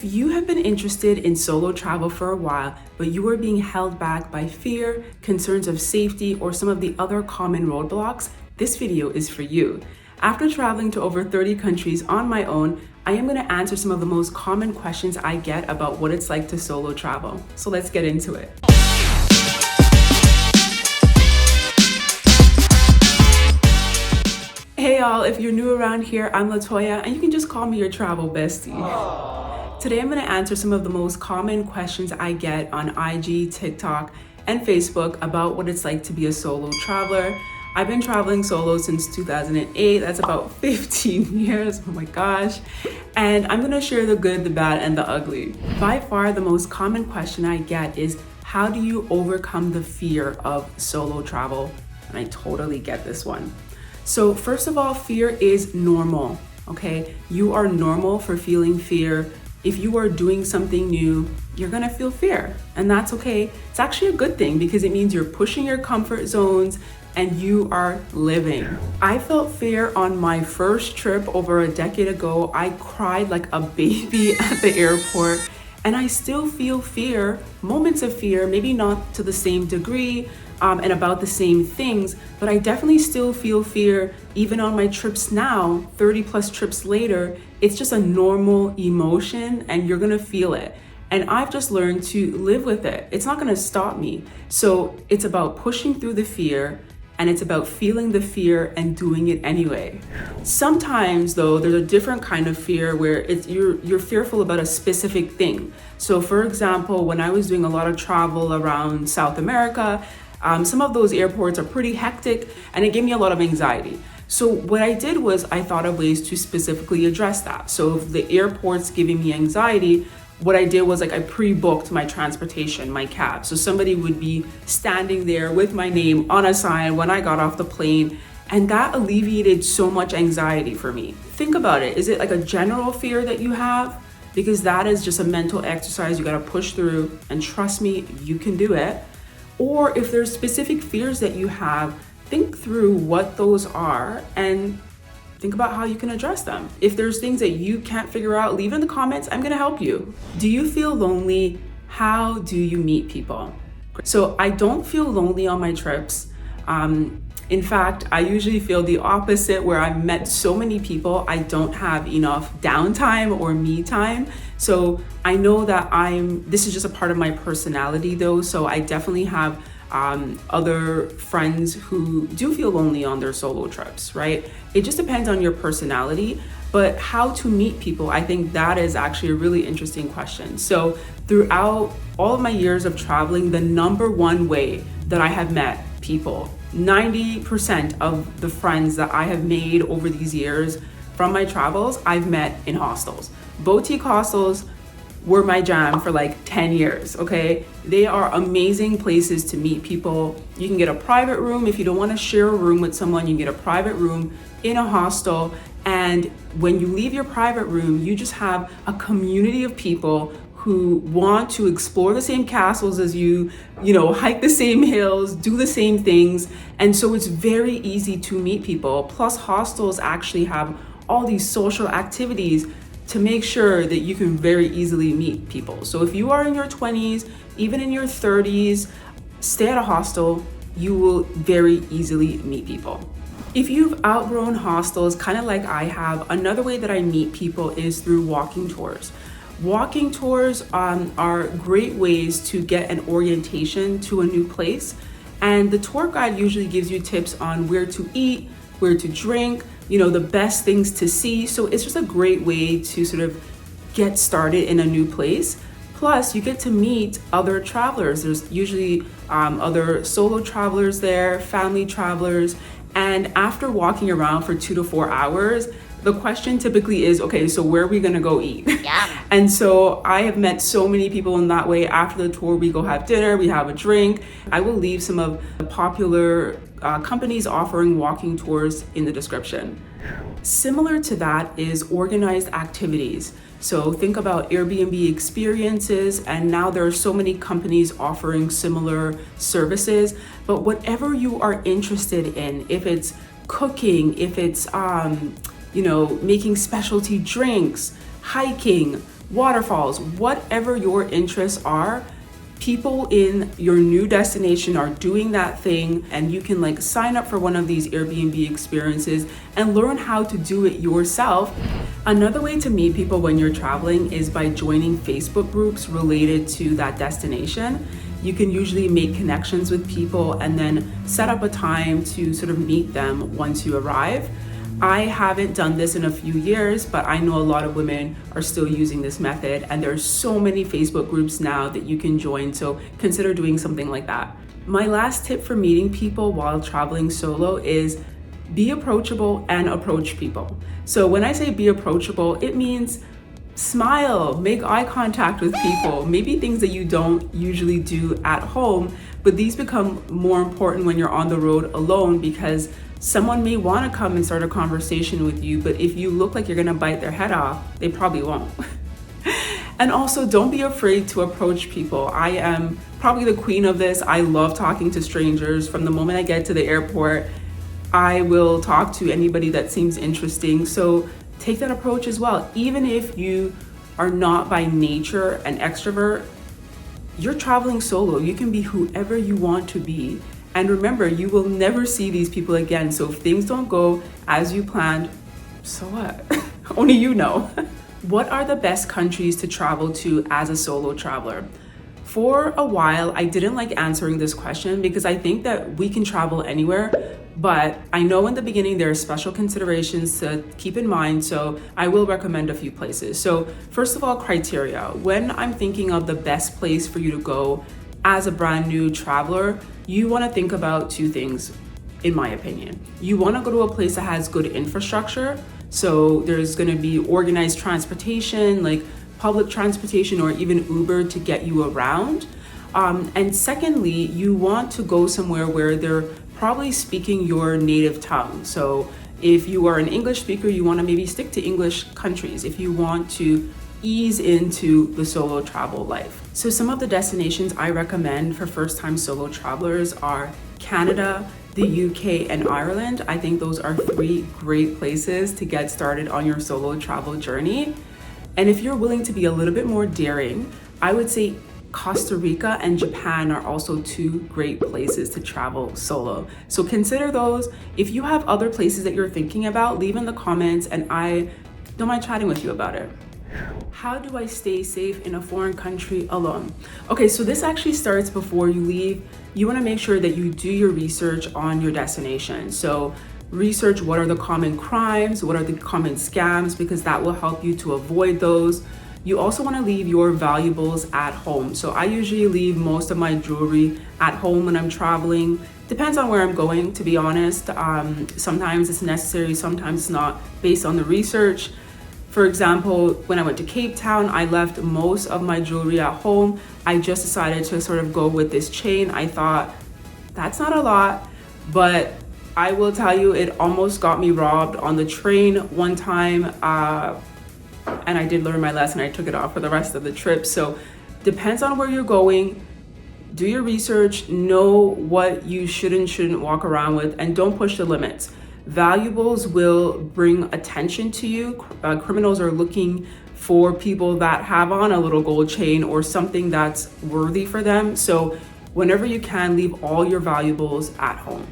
If you have been interested in solo travel for a while, but you are being held back by fear, concerns of safety, or some of the other common roadblocks, this video is for you. After traveling to over 30 countries on my own, I am going to answer some of the most common questions I get about what it's like to solo travel. So let's get into it. Hey y'all, if you're new around here, I'm Latoya, and you can just call me your travel bestie. Today I'm going to answer some of the most common questions I get on IG, TikTok, and Facebook about what it's like to be a solo traveler. I've been traveling solo since 2008. That's about 15 years. Oh my gosh. And I'm going to share the good, the bad, and the ugly. By far, the most common question I get is, how do you overcome the fear of solo travel? And I totally get this one. So first of all, fear is normal, okay? You are normal for feeling fear. If you are doing something new, you're gonna feel fear, and that's okay. It's actually a good thing because it means you're pushing your comfort zones and you are living. I felt fear on my first trip over a decade ago. I cried like a baby at the airport, and I still feel fear, moments of fear, maybe not to the same degree, and about the same things, but I definitely still feel fear even on my trips now, 30 plus trips later. It's just a normal emotion and you're gonna feel it. And I've just learned to live with it. It's not gonna stop me. So it's about pushing through the fear, and it's about feeling the fear and doing it anyway. Sometimes though, there's a different kind of fear where you're fearful about a specific thing. So for example, when I was doing a lot of travel around South America, some of those airports are pretty hectic and it gave me a lot of anxiety. So what I did was I thought of ways to specifically address that. So if the airport's giving me anxiety, what I did was I pre-booked my transportation, my cab. So somebody would be standing there with my name on a sign when I got off the plane. And that alleviated so much anxiety for me. Think about it. Is it like a general fear that you have? Because that is just a mental exercise you gotta push through, and trust me, you can do it. Or if there's specific fears that you have, think through what those are and think about how you can address them. If there's things that you can't figure out, leave it in the comments. I'm gonna help you. Do you feel lonely? How do you meet people? So I don't feel lonely on my trips. In fact, I usually feel the opposite, where I've met so many people, I don't have enough downtime or me time. So I know that this is just a part of my personality though. So I definitely have other friends who do feel lonely on their solo trips, right? It just depends on your personality. But how to meet people, I think that is actually a really interesting question. So throughout all of my years of traveling, the number one way that I have met people, 90% of the friends that I have made over these years from my travels, I've met in hostels. Boutique hostels were my jam for like 10 years, okay? They are amazing places to meet people. You can get a private room. If you don't want to share a room with someone, you can get a private room in a hostel. And when you leave your private room, you just have a community of people who want to explore the same castles as you, hike the same hills, do the same things. And so it's very easy to meet people. Plus hostels actually have all these social activities to make sure that you can very easily meet people. So if you are in your 20s, even in your 30s, stay at a hostel, you will very easily meet people. If you've outgrown hostels, kind of like I have, another way that I meet people is through walking tours. Walking tours are great ways to get an orientation to a new place. And the tour guide usually gives you tips on where to eat, where to drink, the best things to see. So it's just a great way to sort of get started in a new place. Plus, you get to meet other travelers. There's usually other solo travelers there, family travelers. And after walking around for 2 to 4 hours, the question typically is, okay, so where are we gonna go eat? Yeah. And so I have met so many people in that way. After the tour, we go have dinner, we have a drink. I will leave some of the popular companies offering walking tours in the description. Similar to that is organized activities. So think about Airbnb experiences, and now there are so many companies offering similar services. But whatever you are interested in, if it's cooking, if it's making specialty drinks, hiking, waterfalls, whatever your interests are. People in your new destination are doing that thing, and you can like sign up for one of these Airbnb experiences and learn how to do it yourself. Another way to meet people when you're traveling is by joining Facebook groups related to that destination. You can usually make connections with people and then set up a time to sort of meet them once you arrive. I haven't done this in a few years, but I know a lot of women are still using this method, and there's so many Facebook groups now that you can join, so consider doing something like that. My last tip for meeting people while traveling solo is be approachable and approach people. So when I say be approachable, it means smile, make eye contact with people, maybe things that you don't usually do at home, but these become more important when you're on the road alone, because someone may want to come and start a conversation with you, but if you look like you're going to bite their head off, they probably won't. And also, don't be afraid to approach people. I am probably the queen of this. I love talking to strangers. From the moment I get to the airport, I will talk to anybody that seems interesting. So take that approach as well. Even if you are not by nature an extrovert, you're traveling solo. You can be whoever you want to be. And remember, you will never see these people again. So if things don't go as you planned, so what? Only you know. What are the best countries to travel to as a solo traveler? For a while, I didn't like answering this question because I think that we can travel anywhere, but I know in the beginning there are special considerations to keep in mind, so I will recommend a few places. So first of all, criteria. When I'm thinking of the best place for you to go as a brand new traveler, you want to think about two things, in my opinion. You want to go to a place that has good infrastructure. So there's going to be organized transportation, like public transportation or even Uber to get you around. And secondly, you want to go somewhere where they're probably speaking your native tongue. So if you are an English speaker, you want to maybe stick to English countries if you want to ease into the solo travel life. So some of the destinations I recommend for first-time solo travelers are Canada, the UK, and Ireland. I think those are three great places to get started on your solo travel journey. And if you're willing to be a little bit more daring, I would say Costa Rica and Japan are also two great places to travel solo. So consider those. If you have other places that you're thinking about, leave in the comments and I don't mind chatting with you about it. How do I stay safe in a foreign country alone? Okay, so this actually starts before you leave. You want to make sure that you do your research on your destination. So research what are the common crimes, what are the common scams, because that will help you to avoid those. You also want to leave your valuables at home. So I usually leave most of my jewelry at home when I'm traveling. Depends on where I'm going, to be honest. Sometimes it's necessary, sometimes it's not, based on the research. For example, when I went to Cape Town, I left most of my jewelry at home. I just decided to sort of go with this chain. I thought, that's not a lot, but I will tell you, it almost got me robbed on the train one time. And I did learn my lesson. I took it off for the rest of the trip. So depends on where you're going. Do your research, know what you should and shouldn't walk around with, and don't push the limits. Valuables will bring attention to you. Criminals are looking for people that have on a little gold chain or something that's worthy for them. So whenever you can, leave all your valuables at home.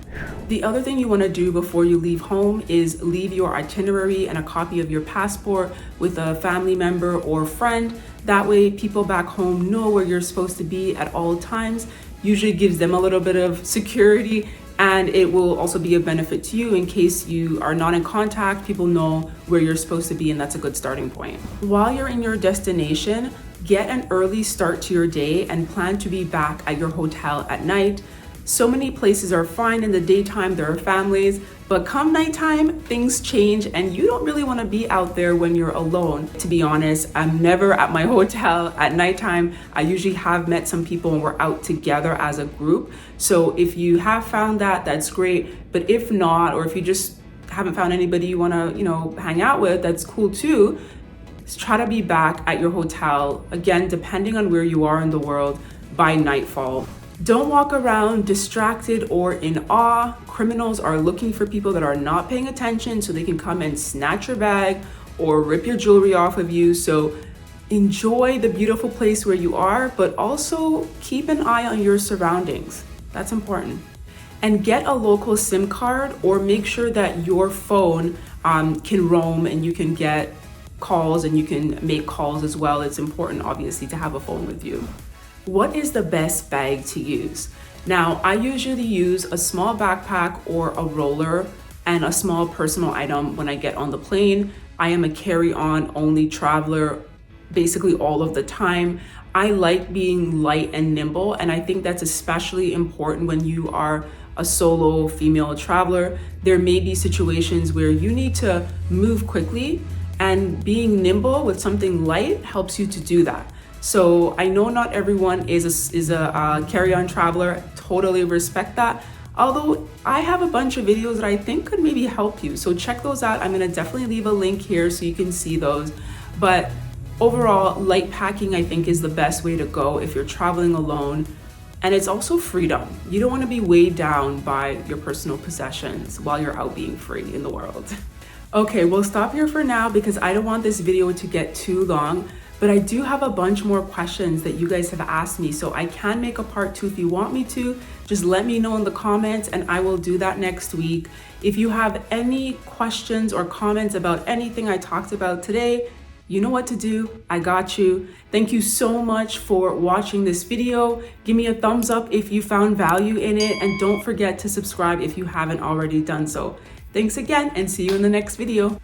The other thing you want to do before you leave home is leave your itinerary and a copy of your passport with a family member or friend. That way people back home know where you're supposed to be at all times. Usually gives them a little bit of security, and it will also be a benefit to you in case you are not in contact. People know where you're supposed to be, and that's a good starting point. While you're in your destination, get an early start to your day and plan to be back at your hotel at night. So many places are fine in the daytime, there are families, but come nighttime, things change and you don't really want to be out there when you're alone. To be honest, I'm never at my hotel at nighttime. I usually have met some people and we're out together as a group. So if you have found that, that's great. But if not, or if you just haven't found anybody you want to, hang out with, that's cool too. Just try to be back at your hotel, again, depending on where you are in the world, by nightfall. Don't walk around distracted or in awe. Criminals are looking for people that are not paying attention so they can come and snatch your bag or rip your jewelry off of you. So enjoy the beautiful place where you are, but also keep an eye on your surroundings. That's important. And get a local SIM card, or make sure that your phone can roam and you can get calls and you can make calls as well. It's important, obviously, to have a phone with you. What is the best bag to use? Now, I usually use a small backpack or a roller and a small personal item when I get on the plane. I am a carry-on only traveler basically all of the time. I like being light and nimble, and I think that's especially important when you are a solo female traveler. There may be situations where you need to move quickly, and being nimble with something light helps you to do that. So I know not everyone is a carry-on traveler. Totally respect that. Although I have a bunch of videos that I think could maybe help you. So check those out. I'm gonna definitely leave a link here so you can see those. But overall, light packing I think is the best way to go if you're traveling alone. And it's also freedom. You don't want to be weighed down by your personal possessions while you're out being free in the world. Okay, we'll stop here for now because I don't want this video to get too long, but I do have a bunch more questions that you guys have asked me, so I can make a part 2 if you want me to. Just let me know in the comments and I will do that next week. If you have any questions or comments about anything I talked about today, you know what to do. I got you. Thank you so much for watching this video. Give me a thumbs up if you found value in it, and don't forget to subscribe if you haven't already done so. Thanks again, and see you in the next video.